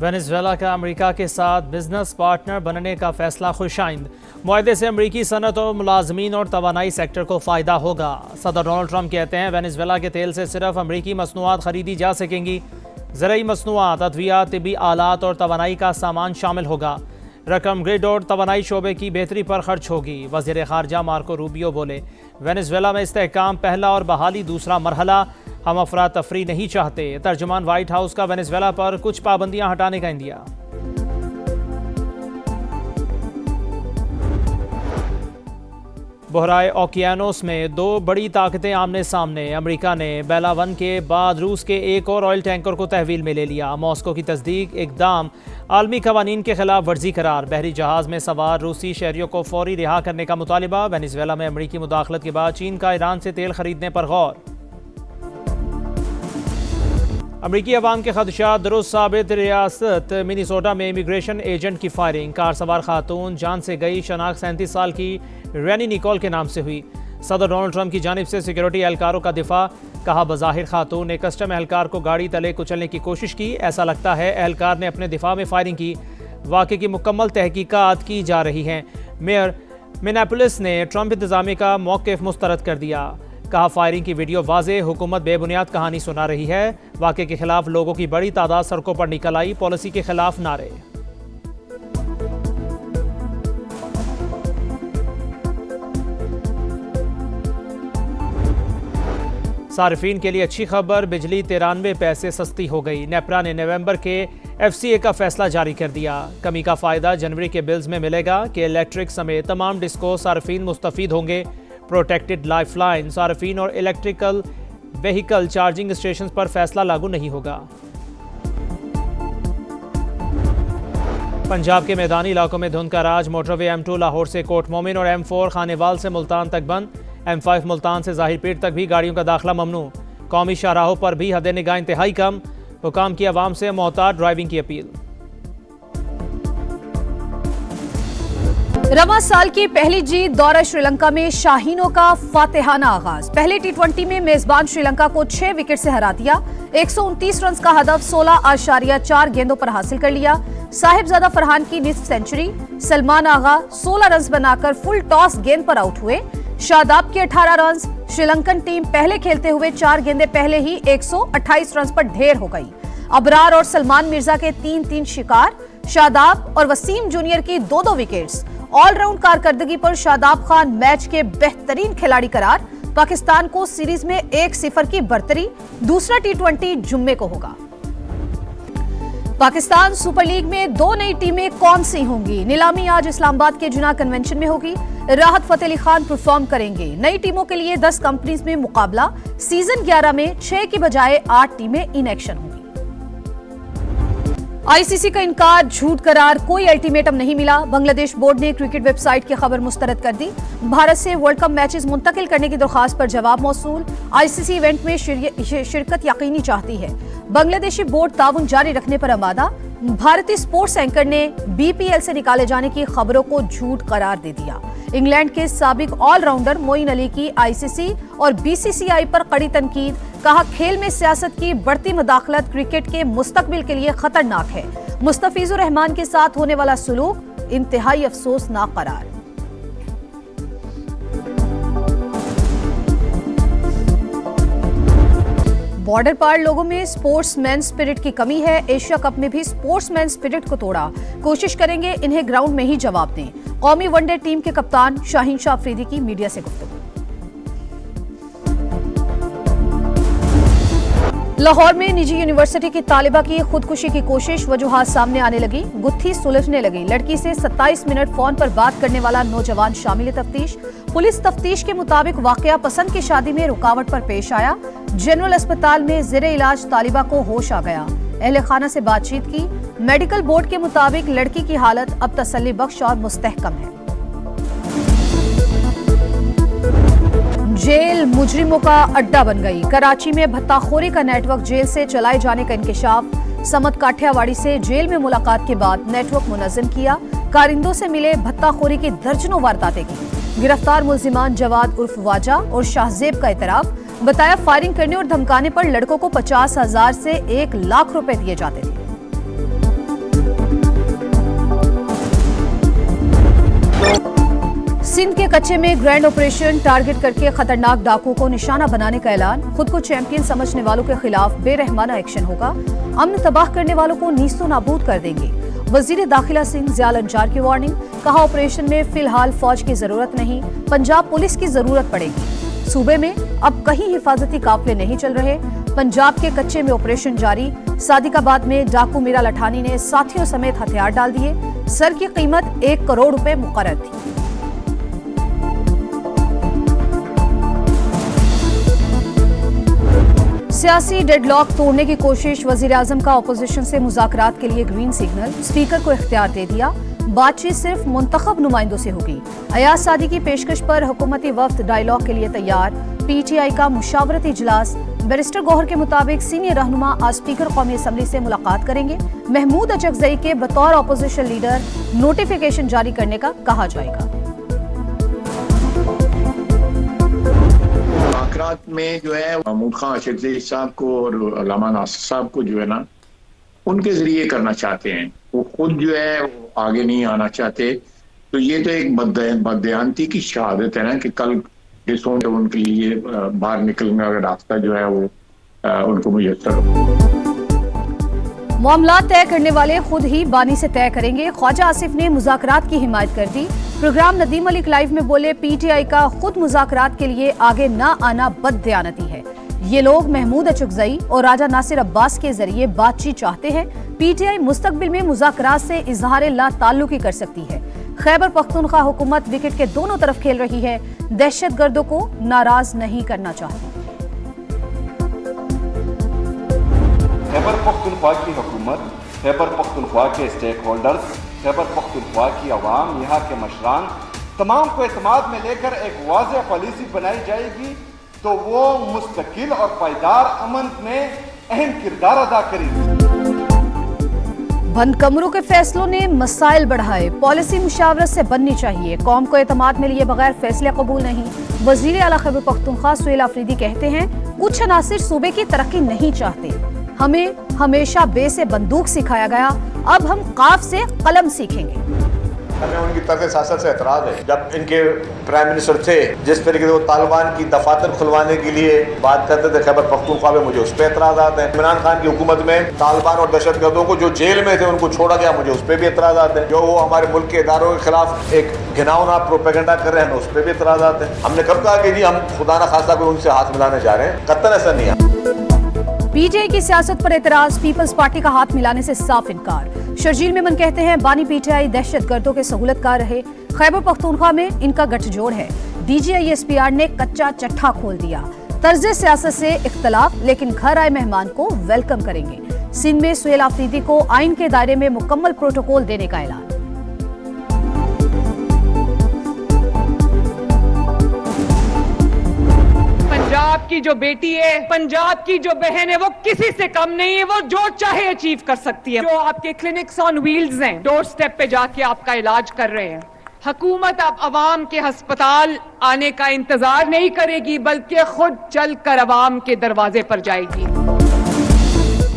Venezuela का America के साथ बिजनेस पार्टनर बनने का फैसला खुशाइंद। मुआहदे से अमेरिकी सनत और मुलाजमीन और तवानाई सेक्टर को फ़ायदा होगा। सदर डोनाल्ड ट्रंप कहते हैं वेनेजुएला के तेल से सिर्फ अमेरिकी मसनूआत खरीदी जा सकेंगी। ज़रूरी मसनूआत, अद्वियात, तिब्बी आलात और तवानाई का सामान शामिल होगा। रकम ग्रिड और तवानाई शोबे की बेहतरी पर खर्च होगी। वज़ीर ख़ारजा मार्को रूबियो बोले, वेनेजुएला में इस्तेहकाम पहला और बहाली दूसरा मरहला। हम अफरा तफरी नहीं चाहते। तर्जुमान व्हाइट हाउस का वेनेजुएला पर कुछ पाबंदियां हटाने का इंदिया। बहराए ओकियानोस में दो बड़ी ताकतें आमने सामने। अमेरिका ने बेला 1 के बाद रूस के एक और ऑयल टैंकर को तहवील में ले लिया। मॉस्को की तस्दीक इकदाम आलमी कवानीन के खिलाफ वर्जी करार। बहरी जहाज में सवार रूसी शहरियों को फौरी रिहा करने का मुतालिबा। वेनेजुएला में अमेरिकी मुदाखलत के बाद चीन का ईरान से तेल खरीदने पर गौर। अमरीकी अवाम के खदशात दुरुस्त साबित। रियासत मिनीसोटा में इमिग्रेशन एजेंट की फायरिंग। कार सवार खातून जान से गई। शनाख्त 37 साल की रैनी निकोल के नाम से हुई। सदर डोनाल्ड ट्रंप की जानिब से सिक्योरिटी एहलकारों का दिफा। कहा, बज़ाहिर खातून ने कस्टम एहलकार को गाड़ी तले कुचलने की कोशिश की। ऐसा लगता है एहलकार ने अपने दिफा में फायरिंग की। वाक़े की मुकम्मल तहकीकात की जा रही हैं। मेयर मिनेपोलिस ने ट्रंप इंतजामी का मौक़िफ़ मुस्तरद कर दिया। कहा, फायरिंग की वीडियो वाज़े, हुकूमत बेबुनियाद कहानी सुना रही है। वाक़े के खिलाफ लोगों की बड़ी तादाद सड़कों पर निकल आई। पॉलिसी के खिलाफ नारे। सारिफीन के लिए अच्छी खबर, बिजली 93 पैसे सस्ती हो गई। नेपरा ने नवंबर के FCA का फैसला जारी कर दिया। कमी का फ़ायदा जनवरी के बिल्स में मिलेगा कि इलेक्ट्रिक समेत तमाम डिस्को सारिफीन मुस्तफ़ीद होंगे। प्रोटेक्टेड लाइफलाइन, सार्फिन और इलेक्ट्रिकल व्हीकल चार्जिंग स्टेशन पर फैसला लागू नहीं होगा। पंजाब के मैदानी इलाकों में धुंध का राज। मोटरवे M2 लाहौर से कोट मोमिन और M4 खानेवाल से मुल्तान तक बंद। M5 मुल्तान से ज़ाहिरपीर तक भी गाड़ियों का दाखिला ममनू। कौमी शाहराहों पर भी हद निगाह इंतहाई कम। हुकाम की आवाम से मोहतात ड्राइविंग की अपील। रवा साल की पहली जीत। दौरा श्रीलंका में शाहीनों का फातिहाना आगाज। पहले T20 में मेजबान श्रीलंका को 6 विकेट से हरा दिया। 129 रन का हदफ 16.4 गेंदों पर हासिल कर लिया। साहिबजादा फरहान की निस्फ सेंचुरी। सलमान आगा 16 रन बनाकर फुल टॉस गेंद पर आउट हुए। शादाब के 18 रन। श्रीलंकन टीम पहले खेलते हुए 4 गेंदें पहले ही 128 रन पर ढेर हो गई। अबरार और सलमान मिर्जा के 3-3 शिकार। शादाब और वसीम जूनियर की 2-2 विकेट्स। ऑलराउंड कारकर्दगी पर शादाब खान मैच के बेहतरीन खिलाड़ी करार। पाकिस्तान को सीरीज में 1-0 की बढ़तरी। दूसरा T20 जुम्मे को होगा। पाकिस्तान सुपर लीग में 2 नई टीमें कौन सी होंगी? नीलामी आज इस्लामाबाद के जुना कन्वेंशन में होगी। राहत फतेह अली खान परफॉर्म करेंगे। नई टीमों के लिए 10 कंपनीज में मुकाबला। सीजन 11 में 6 की बजाय 8 टीमें इन एक्शन होंगी। ICC का इनकार झूठ करार। कोई अल्टीमेटम नहीं मिला। बांग्लादेश बोर्ड ने क्रिकेट वेबसाइट की खबर मुस्तरद कर दी। भारत से वर्ल्ड कप मैचेस मुंतकिल करने की दरखास्त पर जवाब मौसूल। ICC इवेंट में शिरकत यकीनी चाहती है। बांग्लादेशी बोर्ड ताउन जारी रखने पर आमादा। भारतीय स्पोर्ट्स एंकर ने BPL से निकाले जाने की खबरों को झूठ करार दे दिया। इंग्लैंड के साबिक ऑलराउंडर मोइन अली की ICC और BCCI पर कड़ी तनकीद। कहा, खेल में सियासत की बढ़ती मुदाखलत क्रिकेट के मुस्तकबिल के लिए खतरनाक है। मुस्तफिजुर रहमान के साथ होने वाला सुलूक इंतहाई अफसोसनाक करार। बॉर्डर पार लोगों में स्पोर्ट्समैन स्पिरिट की कमी है। एशिया कप में भी स्पोर्ट्समैन स्पिरिट को तोड़ा। कोशिश करेंगे इन्हें ग्राउंड में ही जवाब दें। कौमी वनडे टीम के कप्तान शाहीन शाह अफरीदी की मीडिया से गुफ्तगू। लाहौर में निजी यूनिवर्सिटी की तालिबा की खुदकुशी की कोशिश। वजूहात सामने आने लगी। गुत्थी सुलझने लगी। लड़की से 27 मिनट फोन पर बात करने वाला नौजवान शामिल तफ्तीश। पुलिस तफ्तीश के मुताबिक वाकया पसंद की शादी में रुकावट पर पेश आया। जनरल अस्पताल में ज़ेरे इलाज तालिबा को होश आ गया। अहले खाना से बातचीत की। मेडिकल बोर्ड के मुताबिक लड़की की हालत अब तसल्ली बख्श और मुस्तहकम है। जेल मुजरिमों का अड्डा बन गई। कराची में भत्ताखोरी का नेटवर्क जेल से चलाए जाने का इंकशाफ। समत काठियावाड़ी से जेल में मुलाकात के बाद नेटवर्क मुनज़्ज़म किया। कारिंदों से मिले भत्ताखोरी की दर्जनों वारदातें की। गिरफ्तार मुल्जिमान जवाद उर्फ वाजा और शाहजेब का इतराफ। बताया, फायरिंग करने और धमकाने पर लड़कों को 50,000 से 1 लाख रुपए दिए जाते थे। सिंध के कच्चे में ग्रैंड ऑपरेशन टारगेट करके खतरनाक डाकुओं को निशाना बनाने का ऐलान। खुद को चैंपियन समझने वालों के खिलाफ बेरहमाना एक्शन होगा। अमन तबाह करने वालों को नीस्तो नाबूद कर देंगे। वजीर दाखिला सिंह ज़ियाल अंजार की वार्निंग। कहा ऑपरेशन में फिलहाल फौज की जरूरत नहीं, पंजाब पुलिस की जरूरत पड़ेगी। सूबे में अब कहीं हिफाजती काफिले नहीं चल रहे। पंजाब के कच्चे में ऑपरेशन जारी। सादिकाबाद में डाकू मीरा लठानी ने साथियों समेत हथियार डाल दिए। सर की कीमत 1 करोड़ रुपए मुकर्रर थी। सियासी डेडलॉक तोड़ने की कोशिश। वजीर आजम का अपोजिशन से मुज़ाकरात के लिए ग्रीन सिग्नल। स्पीकर को इख्तियार दे दिया। बातचीत सिर्फ मुंतखब नुमाइंदों से होगी। अयाज सादी की पेशकश पर हुकूमती वफ्द डायलॉग के लिए तैयार। पीटीआई का मुशावरती इजलास। बैरिस्टर गौहर के मुताबिक सीनियर रहनुमा आज स्पीकर कौमी असम्बली से मुलाकात करेंगे। महमूद अचकजई के बतौर अपोजिशन लीडर नोटिफिकेशन जारी करने का कहा जाएगा। मुज़ाकरात में जो है महमूद खान अचकजई साहब को और अल्लामा नासिर साहब को जो है ना उनके जरिए करना चाहते हैं। वो खुद जो है वो आगे नहीं आना चाहते। तो ये तो एक बदयांती की शहादत है ना कि कल जिसों उनके लिए बाहर निकलने का रास्ता जो है वो उनको मुयस्सर हो। मामला तय करने वाले खुद ही बानी से तय करेंगे। ख्वाजा आसिफ ने मुज़ाकरात की हिमायत कर दी। प्रोग्राम नदीम मलिक लाइव में बोले, पीटीआई का खुद मुज़ाकरात के लिए आगे न आना बददयानती है। ये लोग महमूद अचकजई और राजा नासिर अब्बास के जरिए बातचीत चाहते हैं। पीटीआई मुस्तकबिल में मुज़ाकरात से इजहार ला ताल्लुकी कर सकती है। खैबर पख्तूनख्वा हुकूमत विकेट के दोनों तरफ खेल रही है। दहशतगर्दों को नाराज नहीं करना चाहती। खैबर पख्तूनख्वा की हुकूमत, खैबर पख्तूनख्वा के स्टेक होल्डर्स, खैबर पख्तूनख्वा की आवाम, यहाँ के मशरान तमाम को एतमाद में लेकर एक वाज़ेह पॉलिसी बनाई जाएगी तो वो मुस्तकिल और पायदार अमन में अहम किरदार अदा करेगी। बंद कमरों के फैसलों ने मसाइल बढ़ाए। पॉलिसी मुशावरत से बननी चाहिए। कौम को एतमाद में लिए बगैर फैसले कबूल नहीं। वजीर आला खैबर पख्तूनख्वा सुहेल आफरीदी कहते हैं, कुछ अनासिर सूबे की तरक्की नहीं चाहते। हमें हमेशा बे से बंदूक सिखाया गया, अब हम काफ से कलम सीखेंगे। हमें उनकी तर्क सियासत से एतराज़ है। जब इनके प्राइम मिनिस्टर थे, जिस तरीके से वो तालिबान की दफातर खुलवाने के लिए बात करते थे खैबर पख्तूनख्वा में, मुझे उस पर एतराज़ात हैं। इमरान खान की हुकूमत में तालिबान और दहशतगर्दों को जो जेल में थे उनको छोड़ा गया, मुझे उस पर भी एतराज़ात हैं। जो वो हमारे मुल्क के इदारों के खिलाफ एक घिनौना प्रोपेगेंडा कर रहे हैं, उस पर भी एतराज़ात हैं। हमने कब कहा कि जी हम खुदा न खासा कोई उनसे हाथ मिलाने जा रहे हैं? कतई ऐसा नहीं है। पीटीआई की सियासत पर एतराज। पीपल्स पार्टी का हाथ मिलाने से साफ इनकार। शर्जील मेमन कहते हैं, बानी पीटीआई दहशतगर्दों के सहूलतकार रहे। खैबर पख्तूनख्वा में इनका गठजोड़ है। डीजीआईएसपीआर ने कच्चा चट्टा खोल दिया। तर्ज सियासत से इख्तलाफ, लेकिन घर आए मेहमान को वेलकम करेंगे। सिंध में सुहेल आफरीदी को आइन के दायरे में मुकम्मल प्रोटोकॉल देने का ऐलान। पंजाब की जो बेटी है, पंजाब की जो बहन है, वो किसी से कम नहीं है। वो जो चाहे अचीव कर सकती है। जो आपके क्लिनिक्स ऑन व्हील्स हैं, डोर स्टेप पे जाके आपका इलाज कर रहे हैं। हुकूमत अब अवाम के अस्पताल आने का इंतजार नहीं करेगी, बल्कि खुद चलकर अवाम के दरवाजे पर जाएगी।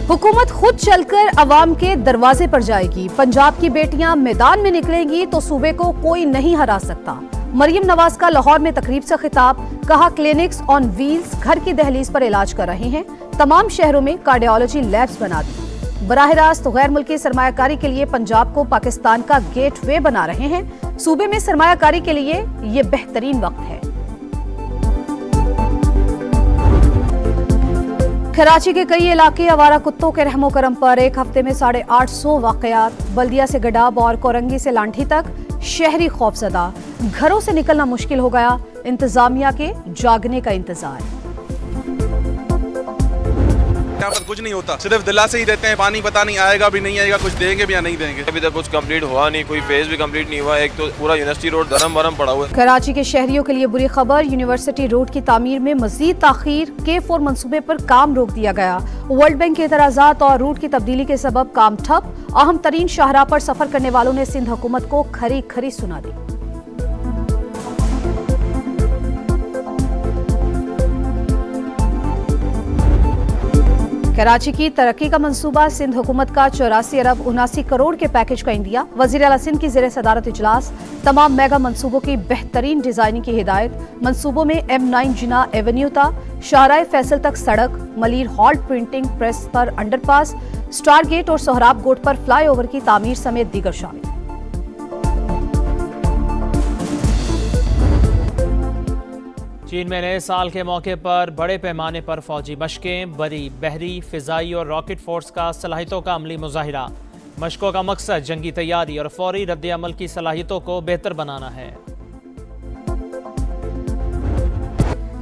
हुकूमत खुद चलकर अवाम के दरवाजे पर जाएगी। पंजाब की बेटियां मैदान में निकलेंगी तो सूबे को कोई नहीं हरा सकता। मरियम नवाज का लाहौर में तकरीब से खिताब। कहा, क्लिनिक्स ऑन व्हील्स घर की दहलीज पर इलाज कर रहे हैं। तमाम शहरों में कार्डियोलॉजी लैब्स बना दी। बराह रास्त गैर मुल्की सरमायाकारी के लिए पंजाब को पाकिस्तान का गेटवे बना रहे हैं। सूबे में सरमायाकारी के लिए ये बेहतरीन वक्त है। कराची के कई इलाके आवारा कुत्तों के रहमो करम पर। एक हफ्ते में 850 वाकयात। बल्दिया से गडाब और कोरंगी से लांठी तक शहरी खौफजदा। घरों से निकलना मुश्किल हो गया। इंतजामिया के जागने का इंतजार। यहाँ पर कुछ नहीं होता, सिर्फ दिलासे ही देते हैं। पानी पता नहीं आएगा भी नहीं आएगा, कुछ देंगे भी या नहीं देंगे। अभी तक कुछ कंप्लीट हुआ नहीं, कोई फेज भी कंप्लीट नहीं हुआ। एक तो पूरा यूनिवर्सिटी रोड धर्म भरम पड़ा हुआ है। कराची के शहरियों के लिए बुरी खबर। यूनिवर्सिटी रोड की तामीर में मजीद ताखीर। K4 मंसूबे पर काम रोक दिया गया। वर्ल्ड बैंक के एतराजात और रूट की तब्दीली के सबब काम ठप। अहम तरीन शाहराह पर सफर करने वालों ने सिंध हुकूमत को खरी खरी सुना दी। कराची की तरक्की का मंसूबा, सिंध हुकूमत का 84 अरब 79 करोड़ के पैकेज का इंदिया। वजीर आला सिंध की ज़ेरे सदारत इजलास। तमाम मेगा मंसूबों की बेहतरीन डिजाइनिंग की हिदायत। मंसूबों में M9 जिना एवेन्यू था, शाहराह फैसल तक सड़क, मलीर हॉल्ट प्रिंटिंग प्रेस पर अंडरपास, स्टार गेट और सोहराब गोट पर फ्लाईओवर की तामीर समेत दीगर शामिल। चीन में नए साल के मौके पर बड़े पैमाने पर फौजी मशकें, बरी, बहरी, फिजाई और रॉकेट फोर्स का सलाहियतों का अमली मुजाहिरा। मशकों का मकसद जंगी तैयारी और फौरी रद्द अमल की सलाहियतों को बेहतर बनाना है।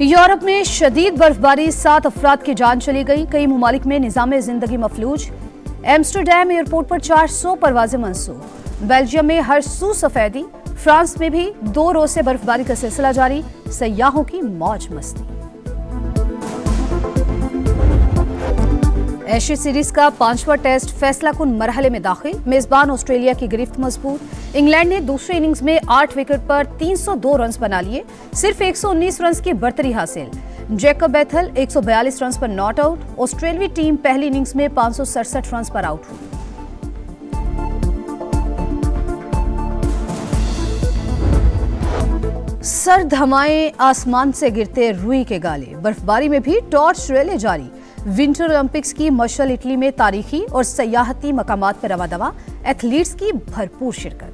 यूरोप में शदीद बर्फबारी, 7 अफराद की जान चली गई। कई ममालिक में निज़ाम जिंदगी मफलूज। एम्स्टरडैम एयरपोर्ट पर 400 परवाजें मंसूख। बेल्जियम में हर सू सफेदी। फ्रांस में भी 2 रोज से बर्फबारी का सिलसिला जारी। सयाहों की मौज मस्ती। एशिया सीरीज का 5वां टेस्ट फैसला कुन मरहले में दाखिल। मेजबान ऑस्ट्रेलिया की गिरफ्त मजबूत। इंग्लैंड ने दूसरी इनिंग्स में 8 विकेट पर 302 रन बना लिए, सिर्फ 119 रन की बढ़तरी हासिल। जैकब बैथल 142 रन पर नॉट आउट। ऑस्ट्रेलियाई टीम पहली इनिंग्स में 567 रन पर आउट हुई। सर्द हवाएं, आसमान से गिरते रुई के गाले। बर्फबारी में भी टॉर्च रैली जारी। विंटर ओलंपिक्स की मशअल इटली में तारीखी और सयाहती मकामात पर रवा दवा। एथलीट्स की भरपूर शिरकत।